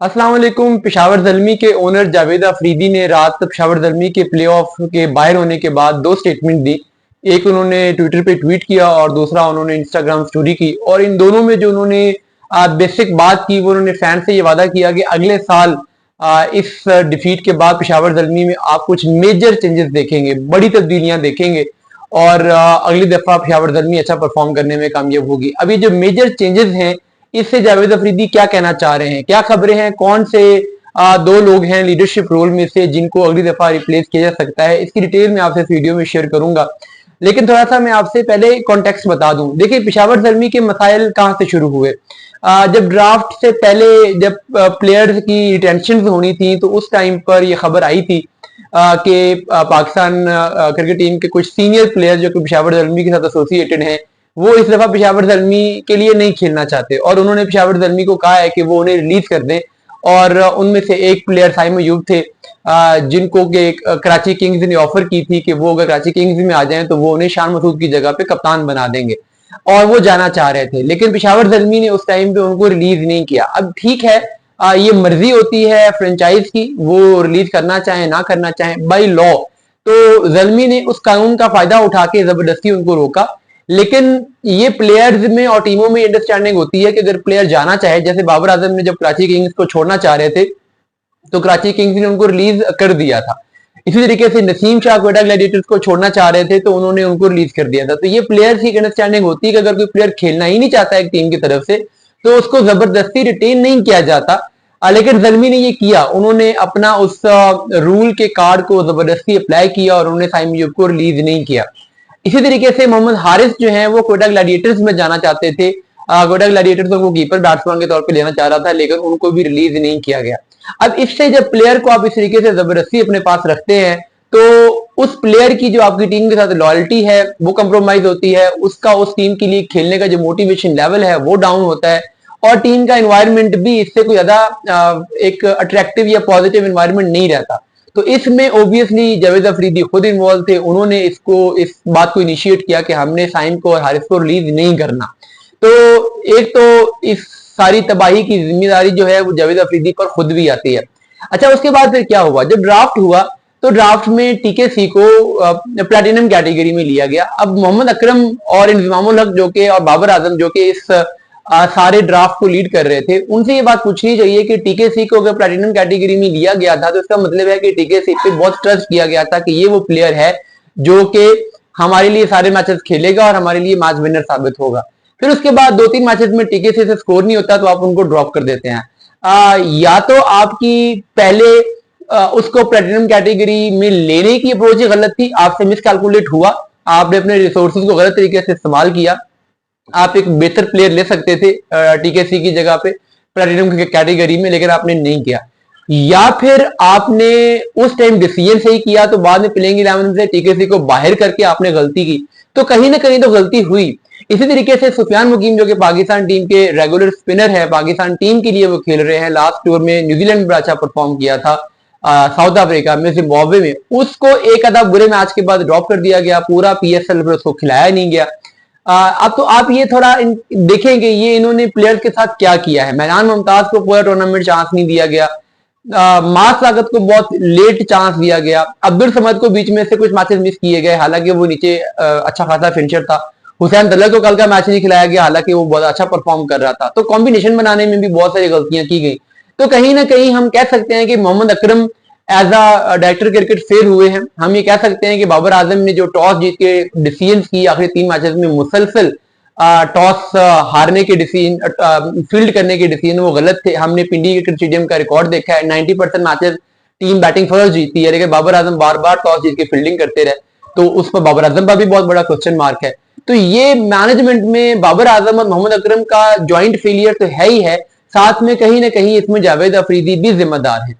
अस्सलाम वालेकुम। पेशावर ज़ल्मी के ओनर जावेद अफरीदी ने रात पेशावर ज़ल्मी के प्लेऑफ के बाहर होने के बाद दो स्टेटमेंट दी। एक उन्होंने ट्विटर पे ट्वीट किया और दूसरा उन्होंने इंस्टाग्राम स्टोरी की। और इन दोनों में जो उन्होंने बेसिक बात की वो उन्होंने फैन से ये वादा किया कि अगले साल इस डिफीट के बाद पेशावर ज़ल्मी में आप कुछ मेजर चेंजेस देखेंगे, बड़ी तब्दीलियां देखेंगे और अगली दफा पेशावर ज़ल्मी अच्छा परफॉर्म करने में कामयाब होगी। अब ये जो मेजर चेंजेस हैं इससे जावेद अफरीदी क्या कहना चाह रहे हैं, क्या खबरें हैं, कौन से दो लोग हैं लीडरशिप रोल में से जिनको अगली दफा रिप्लेस किया जा सकता है, इसकी डिटेल में आपसे इस वीडियो में शेयर करूंगा। लेकिन थोड़ा सा मैं आपसे पहले कॉन्टेक्स्ट बता दूं। देखिए, पेशावर ज़ल्मी के मसाइल कहां से शुरू हुए। जब ड्राफ्ट से पहले जब प्लेयर्स की रिटेंशन होनी थी तो उस टाइम पर यह खबर आई थी कि पाकिस्तान क्रिकेट टीम के कुछ सीनियर प्लेयर जो कि पेशावर ज़ल्मी के साथ एसोसिएटेड हैं वो इस दफा पेशावर ज़ल्मी के लिए नहीं खेलना चाहते और उन्होंने पेशावर ज़ल्मी को कहा है कि वो उन्हें रिलीज कर दें। और उनमें से एक प्लेयर साइम अयूब थे जिनको के कराची किंग्स ने ऑफर की थी कि वो अगर कराची किंग्स में आ जाएं तो वो उन्हें शान मसूद की जगह पे कप्तान बना देंगे और वो जाना चाह रहे थे, लेकिन पेशावर ज़ल्मी ने उस टाइम पे उनको रिलीज नहीं किया। अब ठीक है, ये मर्जी होती है फ्रेंचाइज की, वो रिलीज करना चाहे ना करना चाहे बाई लॉ। तो ज़ल्मी ने उस कानून का फायदा उठा के जबरदस्ती उनको रोका। लेकिन ये प्लेयर्स में और टीमों में अंडरस्टैंडिंग होती है कि अगर प्लेयर जाना चाहे, जैसे बाबर आजम ने जब कराची किंग्स को छोड़ना चाह रहे थे तो कराची किंग्स ने उनको रिलीज कर दिया था। इसी तरीके से नसीम शाह क्वेटा ग्लैडिएटर्स को छोड़ना चाह रहे थे तो उन्होंने उनको रिलीज कर दिया था। तो ये प्लेयर्स की अंडरस्टैंडिंग होती है कि अगर कोई प्लेयर खेलना ही नहीं चाहता एक टीम की तरफ से तो उसको जबरदस्ती रिटेन नहीं किया जाता। लेकिन ज़ल्मी ने ये किया, उन्होंने अपना उस रूल के कार्ड को जबरदस्ती अप्लाई किया और उन्होंने साइम अयूब को रिलीज नहीं किया। इसी तरीके से मोहम्मद हारिस जो है वो क्वेटा ग्लैडिएटर्स में जाना चाहते थे। क्वेटा ग्लैडिएटर्स को कीपर बैट्समैन के तौर पे लेना चाह रहा था, लेकिन उनको भी रिलीज नहीं किया गया। अब इससे जब प्लेयर को आप इस तरीके से जबरदस्ती अपने पास रखते हैं तो उस प्लेयर की जो आपकी टीम के साथ लॉयल्टी है वो कंप्रोमाइज होती है, उसका उस टीम के लिए खेलने का जो मोटिवेशन लेवल है वो डाउन होता है और टीम का एनवायरनमेंट भी इससे कोई ज्यादा एक अट्रैक्टिव या पॉजिटिव एनवायरनमेंट नहीं रहता। तो इसमें ऑब्वियसली जावेद अफरीदी खुद इन्वॉल्व थे, उन्होंने इस बात को इनिशिएट किया कि हमने साइम को और हारिस को रिलीज नहीं करना। तो एक तो इस सारी तबाही की जिम्मेदारी जो है वो जावेद अफरीदी पर खुद भी आती है। अच्छा, उसके बाद फिर क्या हुआ, जब ड्राफ्ट हुआ तो ड्राफ्ट में टीकेसी को प्लैटिनम कैटेगरी में लिया गया। अब मोहम्मद अकरम और इंजमामुल हक जो के और बाबर आजम जो के इस सारे ड्राफ्ट को लीड कर रहे थे, उनसे ये बात पूछनी चाहिए कि टीकेसी को अगर प्लैटिनम कैटेगरी में लिया गया था तो इसका मतलब है कि टीकेसी पे बहुत ट्रस्ट किया गया था कि ये वो प्लेयर है जो कि हमारे लिए सारे मैचेस खेलेगा और हमारे लिए मैच विनर साबित होगा। फिर उसके बाद 2-3 मैचेस में टीकेसी से स्कोर नहीं होता तो आप उनको ड्रॉप कर देते हैं। या तो आपकी पहले उसको प्लैटिनम कैटेगरी में लेने की अप्रोच ही गलत थी, आपसे मिसकैलकुलेट हुआ, आपने अपने रिसोर्सेज को गलत तरीके से इस्तेमाल किया। आप एक बेहतर प्लेयर ले सकते थे टीकेसी की जगह पे प्लैटिनम कैटेगरी में, लेकिन आपने नहीं किया। या फिर आपने उस टाइम डिसीजन सही किया तो बाद में प्लेइंग 11 से टीकेसी को बाहर करके आपने गलती की, तो कहीं ना कहीं तो गलती हुई। इसी तरीके से सुफियान मुकीम जो कि पाकिस्तान टीम के रेगुलर स्पिनर है, पाकिस्तान टीम के लिए वो खेल रहे हैं, लास्ट टूर में न्यूजीलैंड में बड़ा अच्छा परफॉर्म किया था, साउथ अफ्रीका में, जिम्बाब्वे में, उसको एक आधा बुरे मैच के बाद ड्रॉप कर दिया गया, पूरा पीएसएल पर उसको खिलाया नहीं गया। अब तो आप ये थोड़ा देखेंगे ये इन्होंने प्लेयर्स के साथ क्या किया है। मैदान मुमताज को पूरा टूर्नामेंट चांस नहीं दिया गया, मास ताकत को बहुत लेट चांस दिया गया, अब्दुल समद को बीच में से कुछ मैचेस मिस किए गए, हालांकि वो नीचे अच्छा खासा फिनिशर था। हुसैन दल्ला को कल का मैच नहीं खिलाया गया, हालांकि वो बहुत अच्छा परफॉर्म कर रहा था। तो कॉम्बिनेशन बनाने में भी बहुत सारी गलतियां की गई। तो कहीं ना कहीं हम कह सकते हैं कि Mohammad Akram as a director cricket fail हुए हैं। हम ये कह सकते हैं कि बाबर आजम ने जो टॉस जीत के डिसीजन की आखिरी 3 मैचेस में मुसलसल टॉस हारने के डिसीजन, फील्ड करने के डिसीजन वो गलत थे। हमने पिंडी क्रिकेट स्टेडियम का रिकॉर्ड देखा है, 90% मैचेस टीम बैटिंग फर्स्ट जीतती है, लेकिन बाबर आजम बार बार टॉस जीत के फील्डिंग करते रहे, तो उस पर बाबर आजम का भी बहुत बड़ा क्वेश्चन मार्क है। तो ये मैनेजमेंट में बाबर आजम और मोहम्मद अकरम का ज्वाइंट फेलियर तो है ही है, साथ में कहीं ना कहीं इसमें जावेद अफरीदी भी जिम्मेदार है।